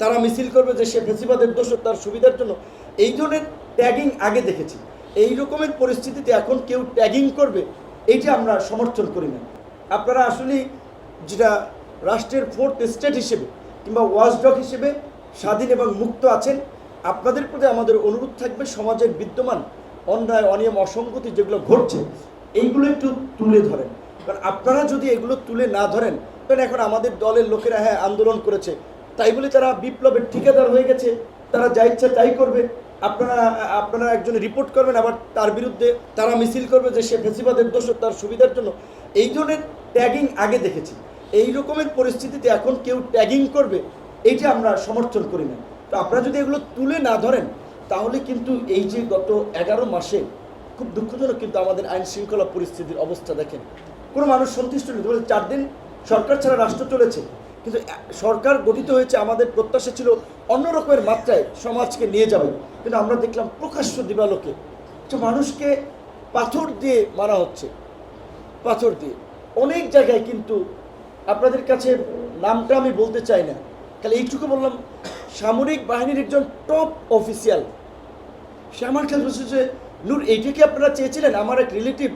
তারা মিছিল করবে যে সে ফেসিবাদের দোষর, তার সুবিধার জন্য। এই ধরনের ট্যাগিং আগে দেখেছি। এই রকমের পরিস্থিতিতে এখন কেউ ট্যাগিং করবে, এইটা আমরা সমর্থন করি না। আপনারা আসলে যেটা রাষ্ট্রের ফোর্থ স্টেট হিসেবে কিংবা ওয়াচডগ হিসেবে স্বাধীন এবং মুক্ত আছেন, আপনাদের প্রতি আমাদের অনুরোধ থাকবে সমাজের বিদ্যমান অন্যায়, অনিয়ম, অসঙ্গতি যেগুলো ঘটছে এইগুলো একটু তুলে ধরেন। কারণ আপনারা যদি এগুলো তুলে না ধরেন, কারণ এখন আমাদের দলের লোকেরা হ্যাঁ আন্দোলন করেছে তাই বলে তারা বিপ্লবের ঠিকাদার হয়ে গেছে, তারা যা ইচ্ছা তাই করবে। আপনারা একজন রিপোর্ট করবেন, আবার তার বিরুদ্ধে তারা মিছিল করবে যে সে ফেসিবাদের দোষর, তার সুবিধার জন্য। এই ধরনের ট্যাগিং আগে দেখেছি। এই রকমের পরিস্থিতিতে এখন কেউ ট্যাগিং করবে, এইটা আমরা সমর্থন করি না। তো আপনারা যদি এগুলো তুলে না ধরেন, তাহলে কিন্তু এই যে গত 11 মাসে খুব দুঃখজনক কিন্তু আমাদের আইন শৃঙ্খলা পরিস্থিতির অবস্থা দেখেন। কোনো মানুষ সন্তুষ্ট নেই। 4 দিন সরকার ছাড়া রাষ্ট্র চলেছে, কিন্তু সরকার গঠিত হয়েছে, আমাদের প্রত্যাশা ছিল অন্য রকমের মাত্রায় সমাজকে নিয়ে যাবে, কিন্তু আমরা দেখলাম প্রকাশ্য দিবালোকে যে মানুষকে পাথর দিয়ে মারা হচ্ছে, পাথর দিয়ে অনেক জায়গায়। কিন্তু আপনাদের কাছে নামটা আমি বলতে চাই না, খালি এইটুকু বললাম, সামরিক বাহিনীর একজন টপ অফিসিয়াল সে আমার কাছে বলছে যে নূর, এইটাকে আপনারা চেয়েছিলেন। আমার এক রিলেটিভ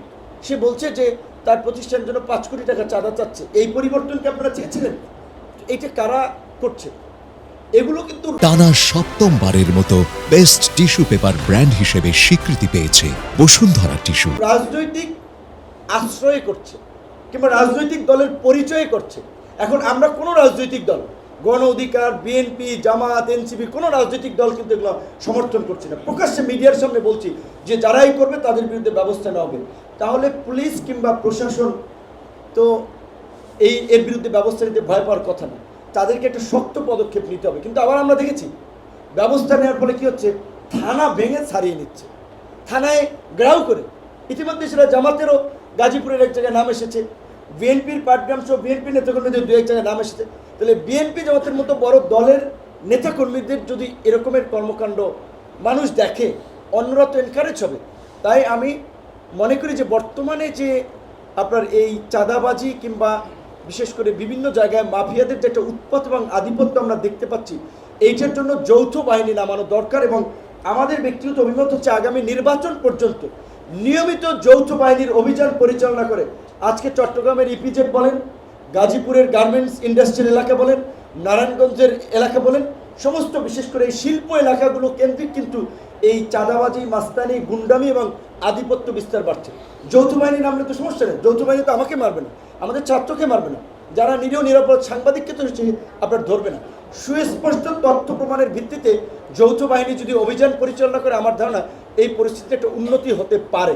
সে বলছে যে তার প্রতিষ্ঠানের জন্য 5 কোটি টাকা চাঁদা চাচ্ছে। এই পরিবর্তনকে আপনারা চেয়েছিলেন? এইটা কারা করছে? এগুলো কিন্তু টানা 7ম-বারের মতো বেস্ট টিস্যু পেপার ব্র্যান্ড হিসেবে স্বীকৃতি পেয়েছে বসুন্ধরা টিস্যু। রাজনৈতিক আশ্রয় করছে কিংবা রাজনৈতিক দলের পরিচয় করছে। এখন আমরা কোনো রাজনৈতিক দল, গণ অধিকার, বিএনপি, জামাত, এনসিপি, কোনো রাজনৈতিক দল কিন্তু এগুলো সমর্থন করছে না। প্রকাশ্যে মিডিয়ার সামনে বলছি যে যারাই করবে তাদের বিরুদ্ধে ব্যবস্থা নেওয়া হবে। তাহলে পুলিশ কিংবা প্রশাসন তো এর বিরুদ্ধে ব্যবস্থা নিতে ভয় পাওয়ার কথা না, তাদেরকে একটা শক্ত পদক্ষেপ নিতে হবে। কিন্তু আবার আমরা দেখেছি ব্যবস্থা নেওয়ার ফলে কী হচ্ছে, থানা ভেঙে ছাড়িয়ে নিচ্ছে, থানায় গ্রাউ করে। ইতিমধ্যে সেটা জামাতেরও গাজীপুরের এক জায়গায় নাম এসেছে, বিএনপির পাটগ্রাম সহ বিএনপি নেতাকর্মীদের 2-1 জায়গায় নাম এসেছে। তাহলে বিএনপি জামাতের মতো বড় দলের নেতাকর্মীদের যদি এরকমের কর্মকাণ্ড মানুষ দেখে, অন্যরা তো এনকারেজ হবে। তাই আমি মনে করি যে বর্তমানে যে আপনার এই চাঁদাবাজি কিংবা বিশেষ করে বিভিন্ন জায়গায় মাফিয়াদের যে একটা উৎপাত এবং আধিপত্য আমরা দেখতে পাচ্ছি, এইটার জন্য যৌথ বাহিনী নামানো দরকার। এবং আমাদের ব্যক্তিগত অভিমত হচ্ছে আগামী নির্বাচন পর্যন্ত নিয়মিত যৌথ বাহিনীর অভিযান পরিচালনা করে আজকে চট্টগ্রামের ইপিজেড বলেন, গাজীপুরের গার্মেন্টস ইন্ডাস্ট্রিয়াল এলাকা বলেন, নারায়ণগঞ্জের এলাকা বলেন, সমস্ত বিশেষ করে এই শিল্প এলাকাগুলো কেন্দ্রিক কিন্তু এই চাঁদাবাজি, মাস্তানি, গুন্ডামি এবং আধিপত্য বিস্তার বাড়ছে। যৌথ বাহিনী নামলে তো সমস্যা নেই, যৌথ বাহিনী তো আমাকে মারবে না, আমাদের ছাত্রকে মারবে না, যারা নিরীহ নিরাপরাধ সাংবাদিককে তো আপনার ধরবে না। সুস্পষ্ট তথ্য প্রমাণের ভিত্তিতে যৌথ বাহিনী যদি অভিযান পরিচালনা করে, আমার ধারণা এই পরিস্থিতিতে একটা উন্নতি হতে পারে।